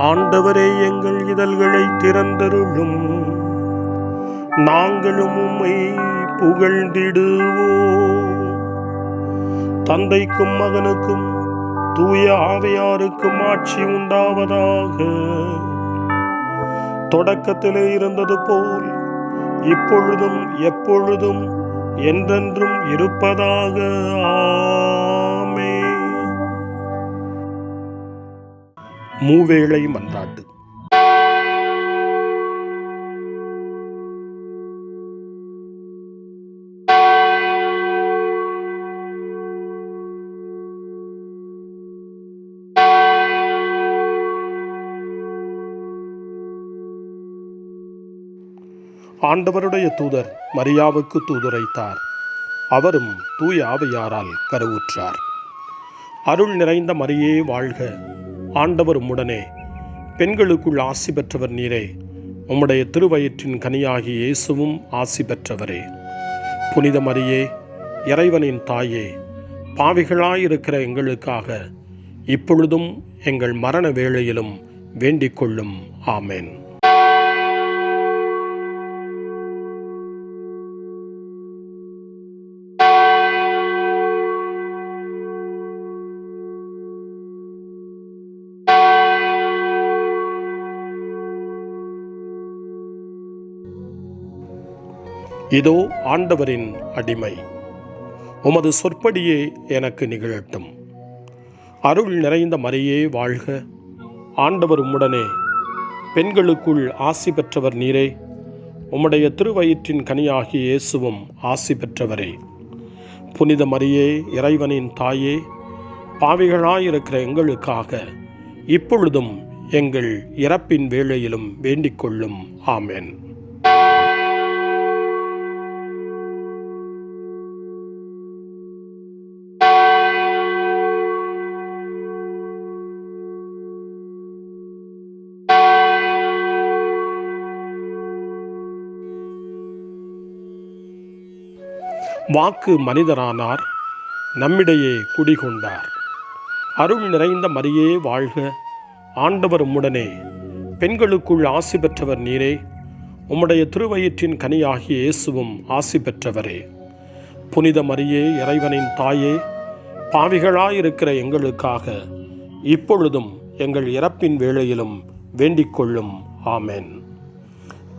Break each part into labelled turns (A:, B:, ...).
A: ஆண்டவரே, எங்கள் இதழ்களை திறந்தருளும், நாங்களும் உம்மை புகழ்ந்திடுவோம். தந்தைக்கும் மகனுக்கும் தூய ஆவியாருக்கும் ஆட்சி உண்டாவதாக. தொடக்கத்திலே இருந்தது போல் இப்பொழுதும் எப்பொழுதும் என்றென்றும் இருப்பதாக. ஆமென். மூவேளை மன்றாட்டு. ஆண்டவருடைய தூதர் மரியாவுக்கு தூதுரைத்தார். அவரும் தூய ஆவியாரால் கருவுற்றார். அருள் நிறைந்த மரியே வாழ்க, ஆண்டவர் உம்முடனே, பெண்களுக்குள் ஆசி பெற்றவர் நீரே. உம்முடைய திருவயிற்றின் கனியாகிய இயேசுவும் ஆசி பெற்றவரே. புனித மரியே, இறைவனின் தாயே, பாவிகளாயிருக்கிற எங்களுக்காக இப்பொழுதும் எங்கள் மரண வேளையிலும் வேண்டிக் கொள்ளும். ஆமென். இதோ ஆண்டவரின் அடிமை, உமது சொற்படியே எனக்கு நிகழட்டும். அருள் நிறைந்த மரியே வாழ்க, ஆண்டவர் உம்முடனே, பெண்களுக்குள் ஆசி பெற்றவர் நீரே. உம்முடைய திருவயிற்றின் கனியாகிய இயேசுவும் ஆசி பெற்றவரே. புனித மரியே, இறைவனின் தாயே, பாவிகளாயிருக்கிற எங்களுக்காக இப்பொழுதும் எங்கள் இறப்பின் வேளையிலும் வேண்டிக் கொள்ளும். ஆமென். வாக்கு மனிதரானார், நம்மிடையே குடிகொண்டார். அருள் நிறைந்த மரியே வாழ்க, ஆண்டவர் உம்முடனே, பெண்களுக்குள் ஆசி பெற்றவர் நீரே. உம்முடைய திருவயிற்றின் கனியாகிய இயேசுவும் ஆசி பெற்றவரே. புனித மரியே, இறைவனின் தாயே, பாவிகளாயிருக்கிற எங்களுக்காக இப்பொழுதும் எங்கள் இறப்பின் வேளையிலும் வேண்டிக் கொள்ளும். ஆமென்.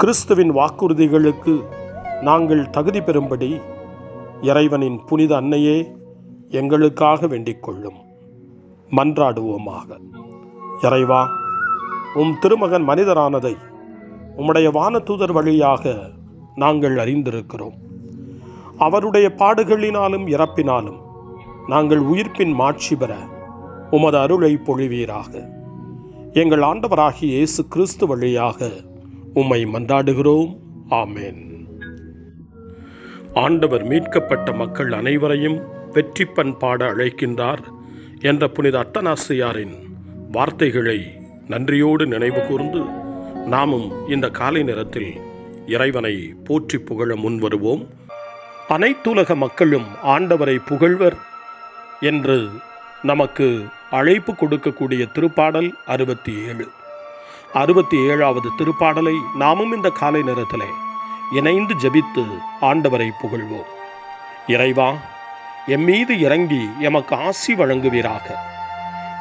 A: கிறிஸ்துவின் வாக்குறுதிகளுக்கு நாங்கள் தகுதி பெறும்படி இறைவனின் புனித அன்னையே, எங்களுக்காக வேண்டிக் கொள்ளும். மன்றாடுவோமாக. இறைவா, உம் திருமகன் மனிதரானதை உம்முடைய வானதூதர் வழியாக நாங்கள் அறிந்திருக்கிறோம். அவருடைய பாடுகளினாலும் இறப்பினாலும் நாங்கள் உயிர்ப்பின் மாட்சி பெற உமது அருளை பொழிவீராக. எங்கள் ஆண்டவராகிய இயேசு கிறிஸ்து வழியாக உம்மை மன்றாடுகிறோம். ஆமென். ஆண்டவர் மீட்கப்பட்ட மக்கள் அனைவரையும் வெற்றி பண்பாட அழைக்கின்றார் என்ற புனித அத்தனாசியாரின் வார்த்தைகளை நன்றியோடு நினைவு கூர்ந்து நாமும் இந்த காலை நேரத்தில் இறைவனை போற்றி புகழ முன்வருவோம். அனைத்துலக மக்களும் ஆண்டவரை புகழ்வர் என்று நமக்கு அழைப்பு கொடுக்கக்கூடிய திருப்பாடல் 67. 67வது திருப்பாடலை நாமும் இந்த காலை நேரத்திலே இணைந்து ஜெபித்து ஆண்டவரை புகழ்வோம். இறைவா, எம்மீது இறங்கி எமக்கு ஆசி வழங்குவீராக.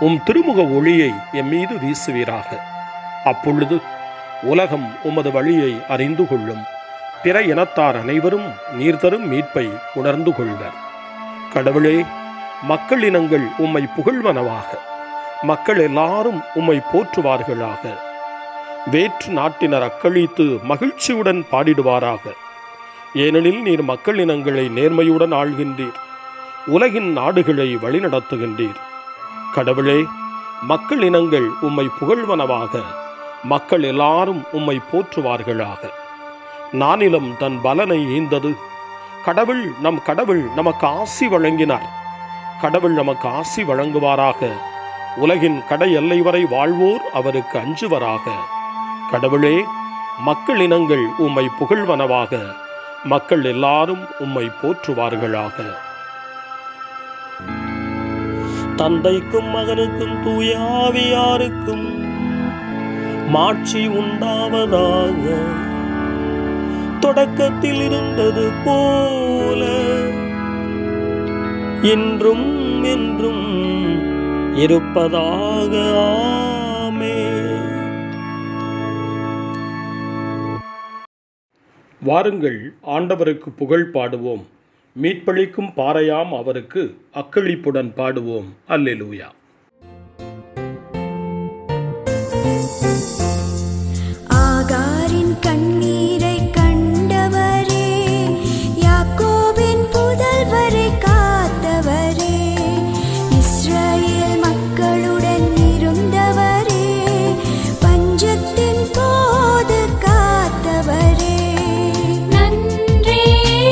A: உம் திருமுக ஒளியை எம்மீது வீசுவீராக. அப்பொழுது உலகம் உமது வழியை அறிந்து கொள்ளும். பிற இனத்தார் அனைவரும் நீர் தரும் மீட்பை உணர்ந்து கொள்வர். கடவுளே, மக்கள் இனங்கள் உம்மை புகழ்வனவாக. மக்கள் எல்லாரும் உம்மை போற்றுவார்களாக. வேற்று நாட்டினர் அக்களித்து மகிழ்ச்சியுடன் பாடிடுவாராக. ஏனெனில் நீர் மக்கள் இனங்களை நேர்மையுடன் ஆள்கின்றீர், உலகின் நாடுகளை வழிநடத்துகின்றீர். கடவுளே, மக்கள் இனங்கள் உம்மை புகழ்வனவாக. மக்கள் எல்லாரும் உம்மை போற்றுவார்களாக. நானிலம் தன் பலனை ஈந்தது. நம் கடவுள் நமக்கு ஆசி வழங்கினார். கடவுள் நமக்கு ஆசி வழங்குவாராக. உலகின் கடை எல்லை வரை வாழ்வோர் அவருக்கு அஞ்சுவராக. கடவுளே, மக்கள் இனங்கள் உம்மை புகழ்வனவாக. மக்கள் எல்லாரும் உம்மை போற்றுவார்களாக. தந்தைக்கும் மகனுக்கும் தூய ஆவியாருக்கும் மாட்சி உண்டாவதாக, தொடக்கத்தில் இருந்தது போல இன்றும் என்றும் இருப்பதாக. ஆமென். வாருங்கள், ஆண்டவருக்கு புகழ் பாடுவோம். மீட்பளிக்கும் பாறையாம் அவருக்கு அக்களிப்புடன் பாடுவோம். அல்லேலூயா.
B: ஆகாரின் கண்ணீரை கண்டவரே, யாக்கோபின் புதல்வரை காத்தவரே, இஸ்ரவேல் மக்களுடன் இருந்தவரே, பஞ்சத்தின் போது காத்தவரே. நன்றி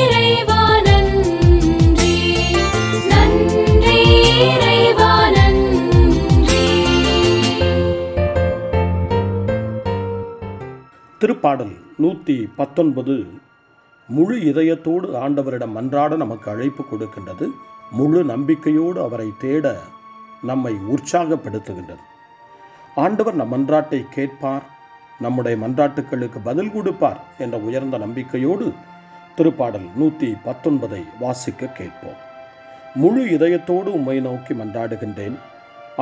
B: இறைவா, நன்றி, நன்றி இறைவா, நன்றி.
A: திருப்பாடல் 119 முழு இதயத்தோடு ஆண்டவரிடம் மன்றாட நமக்கு அழைப்பு கொடுக்கின்றது. முழு நம்பிக்கையோடு அவரை தேட நம்மை உற்சாகப்படுத்துகின்றது. ஆண்டவர் நம் மன்றாட்டை கேட்பார், நம்முடைய மன்றாட்டுக்களுக்கு பதில் கொடுப்பார் என்ற உயர்ந்த நம்பிக்கையோடு திருப்பாடல் 119 வாசிக்க கேட்போம். முழு இதயத்தோடு உம்மை நோக்கி மன்றாடுகின்றேன்.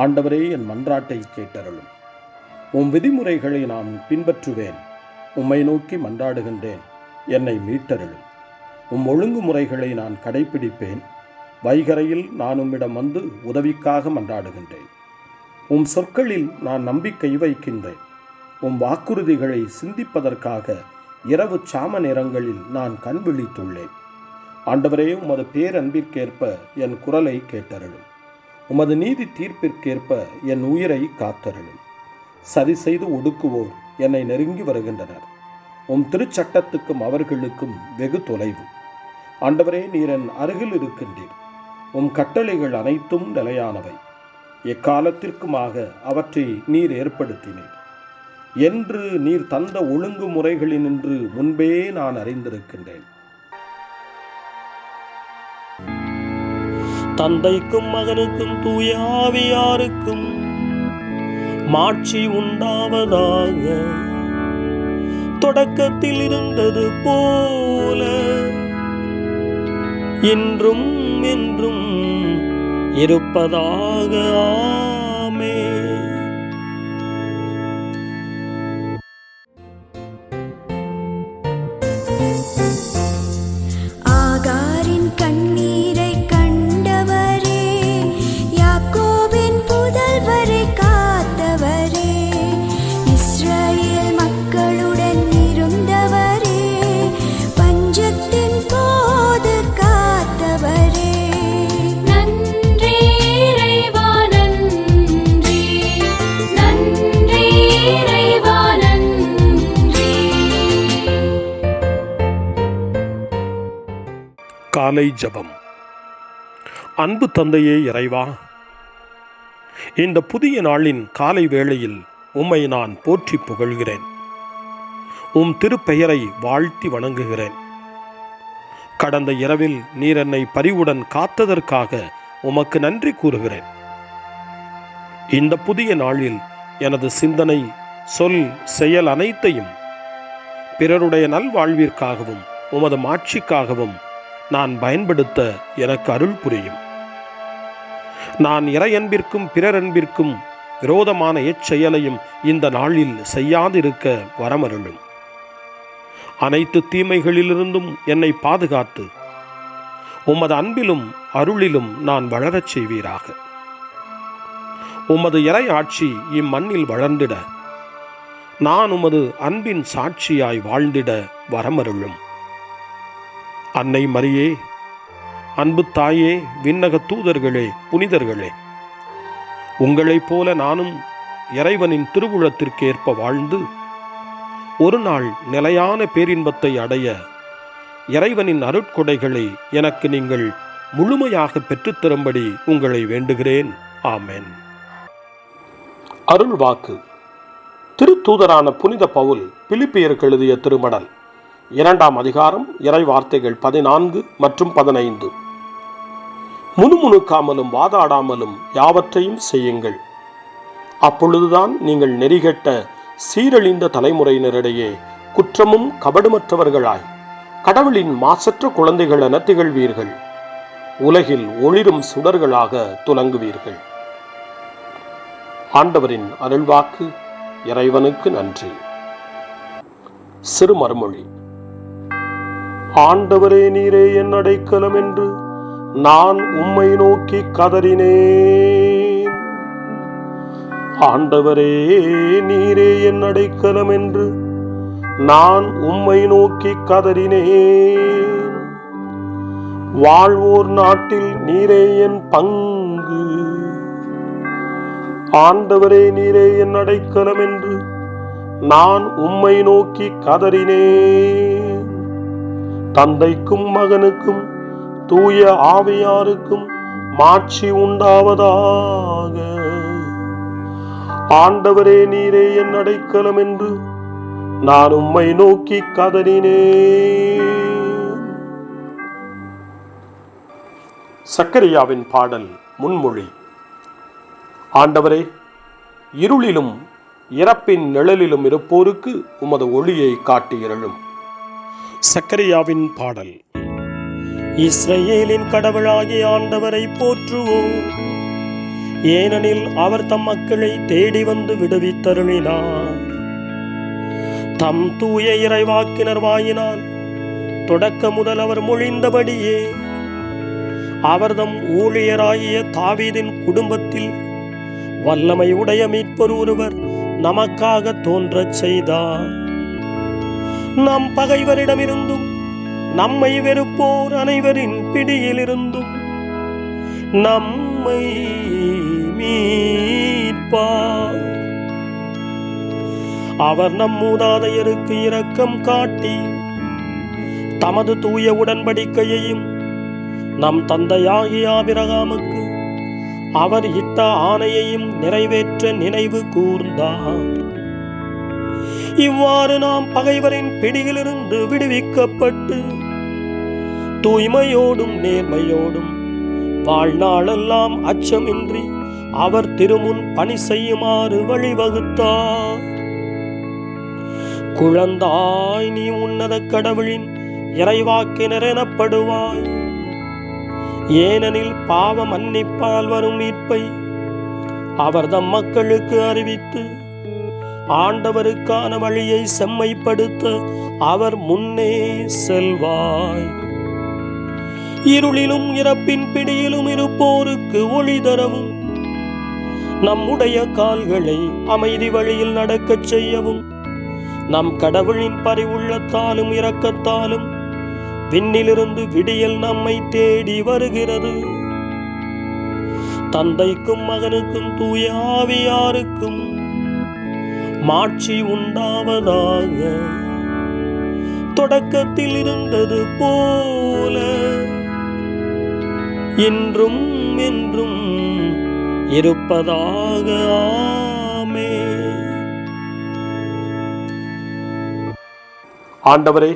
A: ஆண்டவரே, என் மன்றாட்டை கேட்டருளும். உம் விதிமுறைகளை நான் பின்பற்றுவேன். உம்மை நோக்கி மன்றாடுகின்றேன், என்னை மீட்டருளும். உம் ஒழுங்குமுறைகளை நான் கடைப்பிடிப்பேன். வைகரையில் நான் உம்மிடம் வந்து உதவிக்காக மன்றாடுகின்றேன். உம் சொற்களில் நான் நம்பிக்கை வைக்கின்றேன். உம் வாக்குறுதிகளை சிந்திப்பதற்காக இரவு சாம நேரங்களில் நான் கண் விழித்துள்ளேன். ஆண்டவரே, உமது பேரன்பிற்கேற்ப என் குரலை கேட்டருளும். உமது நீதி தீர்ப்பிற்கேற்ப என் உயிரை காத்தருளும். சரி செய்து ஒடுக்குவோர் என்னை நெருங்கி வருகின்றனர். உம் திருச்சட்டத்துக்கும் அவர்களுக்கும் வெகு தொலைவு. ஆண்டவரே, நீர் என் அருகில் இருக்கின்றீர். உம் கட்டளைகள் அனைத்தும் நிலையானவை. எக்காலத்திற்குமாக அவற்றை நீர் ஏற்படுத்தினீர் என்று நீர் தந்த ஒழுங்குமுறைகளினின்று முன்பே நான் அறிந்திருக்கின்றேன். தந்தைக்கும் மகனுக்கும் தூய ஆவியாருக்கும் மாட்சி உண்டாவதாக, தொடக்கத்தில் இருந்தது போல இன்றும் என்றும் இருப்பதாக. ஆமென்.
B: ஆகாரின் கண்ணீரை கண்டவரே, யாக்கோபின் புதல்வரை காத்தவரே, இஸ்ரவேல் மக்களுடன் இருந்தவரே, பஞ்சத்தின் போது காத்தவரே. நன்றி இறைவா, நன்றி, நன்றி இறைவா, நன்றி.
A: காலை ஜெபம். அன்பு தந்தையே இறைவா, இந்த புதிய நாளின் காலை வேளையில் உம்மை நான் போற்றி புகழ்கிறேன். உம் திருப்பெயரை வாழ்த்தி வணங்குகிறேன். கடந்த இரவில் நீர் என்னை பரிவுடன் காத்ததற்காக உமக்கு நன்றி கூறுகிறேன். இந்த புதிய நாளில் எனது சிந்தனை, சொல், செயல் அனைத்தையும் பிறருடைய நல்வாழ்விற்காகவும் உமது மாட்சிக்காகவும் நான் பயன்படுத்த எனக்கு அருள் புரியும். நான் இறையன்பிற்கும் பிறரன்பிற்கும் விரோதமான எச்செயலையும் இந்த நாளில் செய்யாதிருக்க வரமருளும். அனைத்து தீமைகளிலிருந்தும் என்னை பாதுகாத்து உமது அன்பிலும் அருளிலும் நான் வளரச் செய்வீராக. உமது இறை ஆட்சி இம்மண்ணில் வளர்ந்திட, நான் உமது அன்பின் சாட்சியாய் வாழ்ந்திட வரமருளும். அன்னை மரியே, அன்பு தாயே, விண்ணக தூதர்களே, புனிதர்களே, உங்களைப் போல நானும் இறைவனின் திருவுளத்திற்கேற்ப வாழ்ந்து ஒரு நாள் நிலையான பேரின்பத்தை அடைய இறைவனின் அருட்கொடைகளை எனக்கு நீங்கள் முழுமையாக பெற்றுத்தரும்படி உங்களை வேண்டுகிறேன். ஆமென். அருள் வாக்கு. திருத்தூதரான புனித பவுல் பிலிப்பியருக்கு எழுதிய திருமடல் 2ஆம் அதிகாரம் இறை வார்த்தைகள் 14 மற்றும் 15. முணுமுணுக்காமலும் வாதாடாமலும் யாவற்றையும் செய்யுங்கள். அப்பொழுதுதான் நீங்கள் நெறிகெட்ட சீரழிந்த தலைமுறையினரிடையே குற்றமும் கபடுமற்றவர்களாய் கடவுளின் மாசற்ற குழந்தைகள் என திகழ்வீர்கள். உலகில் ஒளிரும் சுடர்களாக துலங்குவீர்கள். ஆண்டவரின் அருள்வாக்கு. இறைவனுக்கு நன்றி. சிறு மறுமொழி. ஆண்டவரே, நீரே என் அடைக்கலம் என்று நான் உம்மை நோக்கி கதறினேன். ஆண்டவரே, நீரே என் அடைக்கலம் என்று நான் உம்மை நோக்கி கதறினேன். வாழ்வோர் நாட்டில் நீரே என் பங்கு. ஆண்டவரே, நீரே என் அடைக்கலம் என்று நான் உம்மை நோக்கி கதறினேன். தந்தைக்கும் மகனுக்கும் தூய ஆவியாருக்கும் மாட்சி உண்டாவதாக. ஆண்டவரே, நீரே என் அடைக்கலம் என்று நான் உம்மை நோக்கி கதறினேன். சக்கரியாவின் பாடல் முன்மொழி. ஆண்டவரே, இருளிலும் இறப்பின் நிழலிலும் இருப்போருக்கு உமது ஒளியை காட்டியருளும். சக்கரியாவின் பாடல். இஸ்ரவேலின் கடவுளாகிய ஆண்டவரை போற்றுவோம். ஏனெனில் அவர் தம் மக்களை தேடி வந்து விடுவித்தருளினார். தம் தூய இறைவாக்கினர் வாயினால் தொடக்க முதல் அவர் மொழிந்தபடியே அவர்தம் ஊழியராகிய தாவீதின் குடும்பத்தில் வல்லமை உடைய மீட்பர் ஒருவர் நமக்காக தோன்றச் செய்தார். நம் பகைவரிடமிருந்தும் நம்மை வெறுப்போர் அனைவரின் பிடியிலிருந்தும் நம்மை மீட்பார். அவர் நம் மூதாதையருக்கு இரக்கம் காட்டி தமது தூய உடன்படிக்கையையும் நம் தந்தையாகிய ஆபிரகாமுக்கு அவர் இட்ட ஆணையையும் நிறைவேற்ற நினைவு கூர்ந்தார். இவ்வாறு நாம் பகைவரின் பிடியிலிருந்து விடுவிக்கப்பட்டு தூய்மையோடும் நேர்மையோடும் வாழ்நாளெல்லாம் அச்சமின்றி அவர் திருமுன் பணி செய்யுமாறு வழிவகுத்தார். குழந்தாய், நீ உன்னத கடவுளின் இறைவாக்கினர் எனப்படுவாய். ஏனெனில் பாவ மன்னிப்பால் வரும் மீட்பை அவர் தம் மக்களுக்கு அறிவித்து ஆண்டவருக்கான வழியை செம்மைப்படுத்த அவர் முன்னே செல்வாய். இருளிலும் இறப்பின் பிடியிலும் இருப்போருக்கு ஒளி தரவும் நம்முடைய கால்களை அமைதி வழியில் நடக்கச் செய்யவும் நம் கடவுளின் பரிவுள்ளத்தாலும் இரக்கத்தாலும் விண்ணிலிருந்து விடியல் நம்மை தேடி வருகிறது. தந்தைக்கும் மகனுக்கும் தூய ஆவியாருக்கும் மாட்சி உண்டாவதாக. தொடக்கத்தில் இருந்தது போல இன்றும் என்றும் இருப்பதாக. ஆமென். ஆண்டவரே,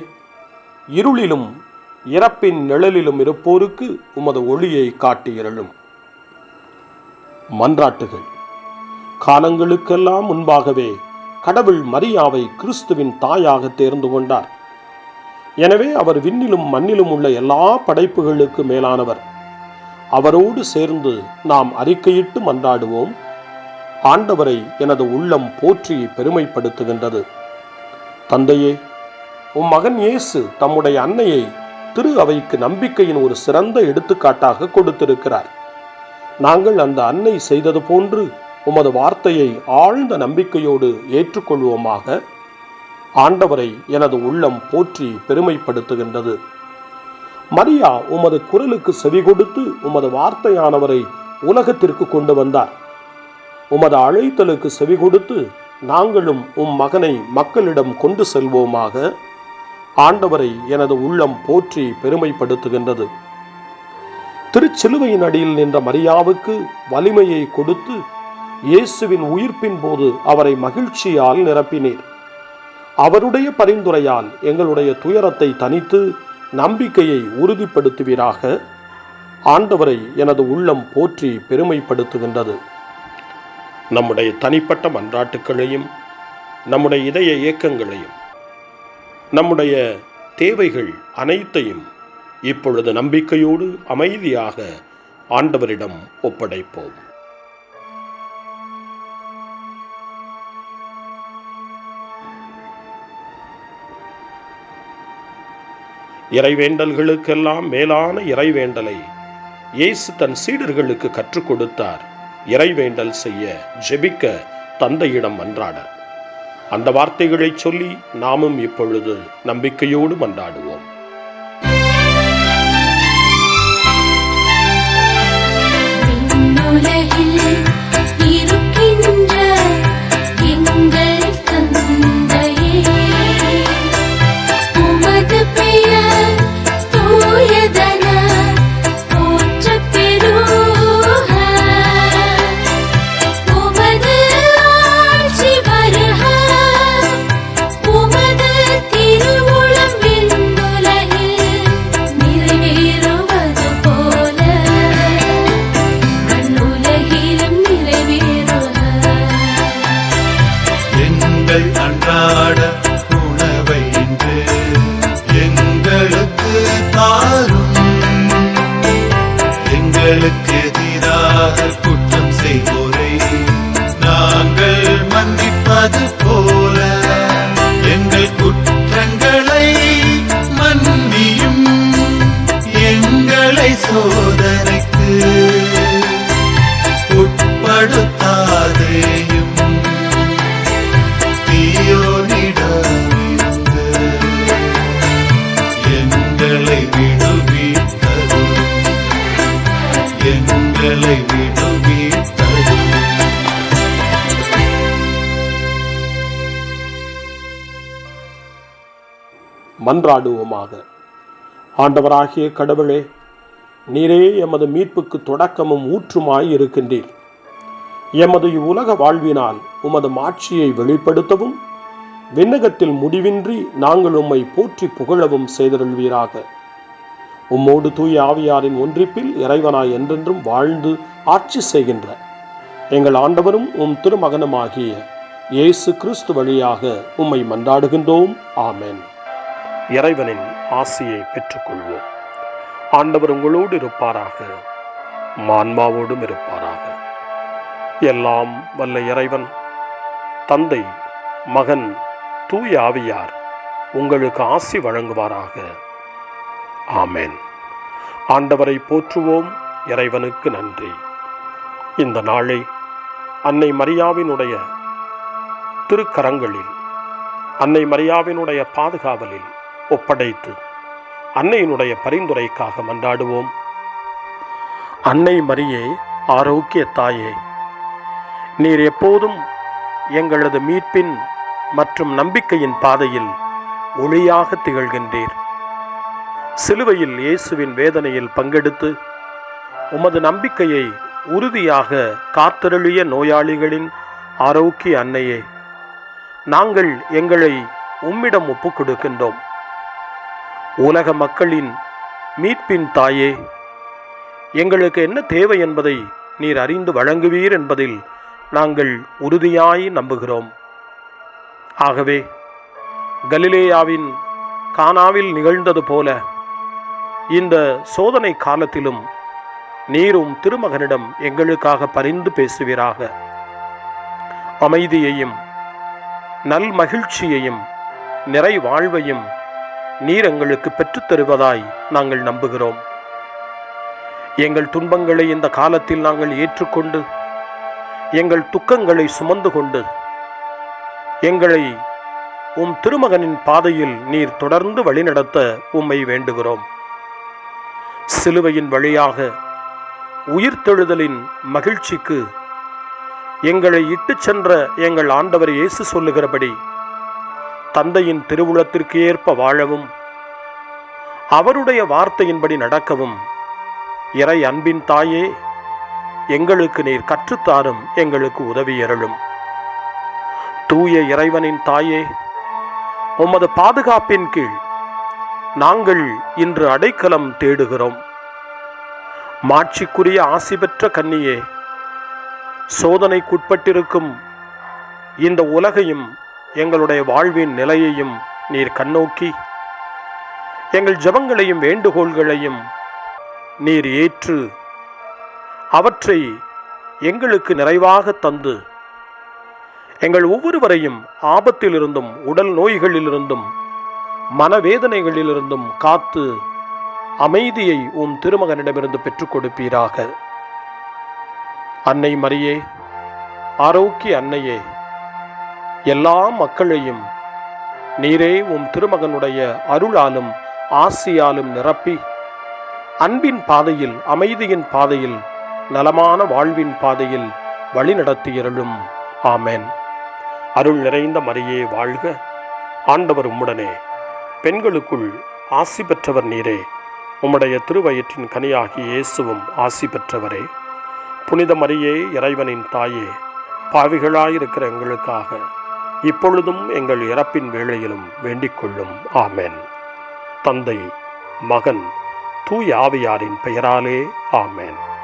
A: இருளிலும் இறப்பின் நிழலிலும் இருப்போருக்கு உமது ஒளியை காட்டியருளும். மன்றாட்டுகள். காலங்களுக்கெல்லாம் முன்பாகவே கடவுள் மரியாவை கிறிஸ்துவின் தாயாக தேர்ந்து கொண்டார். எனவே அவர் விண்ணிலும் மண்ணிலும் உள்ள எல்லா படைப்புகளுக்கு மேலானவர். அவரோடு சேர்ந்து நாம் அறிக்கையிட்டு மன்றாடுவோம். ஆண்டவரை எனது உள்ளம் போற்றி பெருமைப்படுத்துகின்றது. தந்தையே, உம் மகன் இயேசு தம்முடைய அன்னையை திரு அவைக்கு நம்பிக்கையின் ஒரு சிறந்த எடுத்துக்காட்டாக கொடுத்திருக்கிறார். நாங்கள் அந்த அன்னை செய்தது போன்று உமது வார்த்தையை ஆழ்ந்த நம்பிக்கையோடு ஏற்றுக்கொள்வோமாக. ஆண்டவரை எனது உள்ளம் போற்றி பெருமைப்படுத்துகின்றது. மரியா உமது குரலுக்கு செவி கொடுத்து உமது வார்த்தையானவரை உலகத்திற்கு கொண்டு வந்தார். உமது அழைத்தலுக்கு செவி கொடுத்து நாங்களும் உம் மகனை மக்களிடம் கொண்டு செல்வோமாக. ஆண்டவரை எனது உள்ளம் போற்றி பெருமைப்படுத்துகின்றது. திருச்சிலுவையின் அடியில் நின்ற மரியாவுக்கு வலிமையை கொடுத்து இயேசுவின் உயிர்ப்பின் போது அவரை மகிழ்ச்சியால் நிரப்பினீர். அவருடைய பரிந்துரையால் எங்களுடைய துயரத்தை தணித்து நம்பிக்கையை உறுதிப்படுத்துவீராக. ஆண்டவரை எனது உள்ளம் போற்றி பெருமைப்படுத்துகின்றது. நம்முடைய தனிப்பட்ட மன்றாட்டுக்களையும் நம்முடைய இதய இயக்கங்களையும் நம்முடைய தேவைகள் அனைத்தையும் இப்பொழுது நம்பிக்கையோடு அமைதியாக ஆண்டவரிடம் ஒப்படைப்போம். இறைவேண்டல்களுக்கெல்லாம் மேலான இறைவேண்டலை இயேசு தன் சீடர்களுக்கு கற்றுக் கொடுத்தார். இறைவேண்டல் செய்ய, ஜெபிக்க, தந்தையிடம் மன்றாட. அந்த வார்த்தைகளை சொல்லி நாமும் இப்பொழுது நம்பிக்கையோடு மன்றாடுவோம்.
C: அன்றாட உணவை இன்று எங்களுக்கு தாரும். எங்களுக்கு எதிராக குற்றம் செய்வோரை நாங்கள் மன்னிப்பது போல எங்கள் குற்றங்களை மன்னியும். எங்களை சோதனைக்கு உட்படுத்தாதேயும், எங்களை விடுவித்தருளும்.
A: மன்றாடுவோமாக. ஆண்டவராகிய கடவுளே, நீரே எமது மீட்புக்கு தொடக்கமும் ஊற்றுமாய் இருக்கின்றீர். எமது இவ்வுலக வாழ்வினால் உமது மாட்சியை வெளிப்படுத்தவும் விண்ணகத்தில் முடிவின்றி நாங்கள் உம்மை போற்றி புகழவும் செய்தருள்வீராக. உம்மோடு தூய ஆவியாரின் ஒன்றிப்பில் இறைவனாய் என்றென்றும் வாழ்ந்து ஆட்சி செய்கின்ற எங்கள் ஆண்டவரும் உம் திருமகனுமாகிய இயேசு கிறிஸ்து வழியாக உம்மை மன்றாடுகின்றோம். ஆமென். இறைவனின் ஆசியை பெற்றுக்கொள்வோம். ஆண்டவர் உங்களோடு இருப்பாராக, ஆன்மாவோடும் இருப்பாராக. எல்லாம் வல்ல இறைவன் தந்தை, மகன், தூய ஆவியார் உங்களுக்கு ஆசி வழங்குவாராக. ஆமென். ஆண்டவரை போற்றுவோம். இறைவனுக்கு நன்றி. இந்த நாளை அன்னை மரியாவினுடைய திருக்கரங்களில், அன்னை மரியாவினுடைய பாதுகாவலில் ஒப்படைத்து அன்னையினுடைய பரிந்துரைக்காக மன்றாடுவோம். அன்னை மரியே, ஆரோக்கிய தாயே, நீர் எப்போதும் எங்களது மீட்பின் மற்றும் நம்பிக்கையின் பாதையில் ஒளியாக திகழ்கின்றீர். சிலுவையில் இயேசுவின் வேதனையில் பங்கெடுத்து உமது நம்பிக்கையை உறுதியாக காத்தருளிய நோயாளிகளின் ஆரோக்கிய அன்னையே, நாங்கள் எங்களை உம்மிடம் ஒப்புக் கொடுக்கின்றோம். உலக மக்களின் மீட்பின் தாயே, எங்களுக்கு என்ன தேவை என்பதை நீர் அறிந்து வழங்குவீர் என்பதில் நாங்கள் உறுதியாய் நம்புகிறோம். ஆகவே கலிலேயாவின் கானாவில் நிகழ்ந்தது போல இந்த சோதனை காலத்திலும் நீரும் திருமகனிடம் எங்களுக்காக பரிந்து பேசுவீராக. அமைதியையும் நல் மகிழ்ச்சியையும் நிறை வாழ்வையும் நீர் எங்களுக்கு பெற்றுத்தருவதாய் நாங்கள் நம்புகிறோம். எங்கள் துன்பங்களை இந்த காலத்தில் நாங்கள் ஏற்றுக்கொண்டு எங்கள் துக்கங்களை சுமந்து கொண்டு எங்களை உம் திருமகனின் பாதையில் நீர் தொடர்ந்து வழிநடத்த உம்மை வேண்டுகிறோம். சிலுவையின் வழியாக உயிர்த்தெழுதலின் மகிழ்ச்சிக்கு எங்களை இட்டுச் சென்ற எங்கள் ஆண்டவர் இயேசு சொல்லுகிறபடி தந்தையின் திருவுளத்திற்கு ஏற்ப வாழவும் அவருடைய வார்த்தையின்படி நடக்கவும் இறை அன்பின் தாயே, எங்களுக்கு நீர் கற்றுத்தாரும், எங்களுக்கு உதவி அருளும். தூய இறைவனின் தாயே, உமது பாதுகாப்பின் கீழ் நாங்கள் இன்று அடைக்கலம் தேடுகிறோம். மாட்சிக்குரிய ஆசி பெற்ற கன்னியே, சோதனைக்குட்பட்டிருக்கும் இந்த உலகையும் எங்களுடைய வாழ்வின் நிலையையும் நீர் கண்ணோக்கி எங்கள் ஜெபங்களையும் வேண்டுகோள்களையும் நீர் ஏற்று அவற்றை எங்களுக்கு நிறைவாக தந்து எங்கள் ஒவ்வொருவரையும் ஆபத்திலிருந்தும் உடல் நோய்களிலிருந்தும் மனவேதனைகளிலிருந்தும் காத்து அமைதியை உம் திருமகனிடமிருந்து பெற்றுக் கொடுப்பீராக. அன்னை மரியே, ஆரோக்கிய அன்னையே, எல்லா மக்களையும் நீரே உம் திருமகனுடைய அருளாலும் ஆசியாலும் நிரப்பி அன்பின் பாதையில், அமைதியின் பாதையில், நலமான வாழ்வின் பாதையில் வழிநடத்தியருளும். ஆமென். அருள் நிறைந்த மரியே வாழ்க, ஆண்டவர் உம்முடனே, பெண்களுக்குள் ஆசி பெற்றவர் நீரே, உம்முடைய திருவயிற்றின் கனியாகிய இயேசுவும் ஆசி பெற்றவரே. புனித மரியே, இறைவனின் தாயே, பாவிகளாயிருக்கிற எங்களுக்காக இப்பொழுதும் எங்கள் இறப்பின் வேளையிலும் வேண்டிக் கொள்ளும். ஆமென். தந்தை, மகன், தூய ஆவியாரின் பெயராலே. ஆமென்.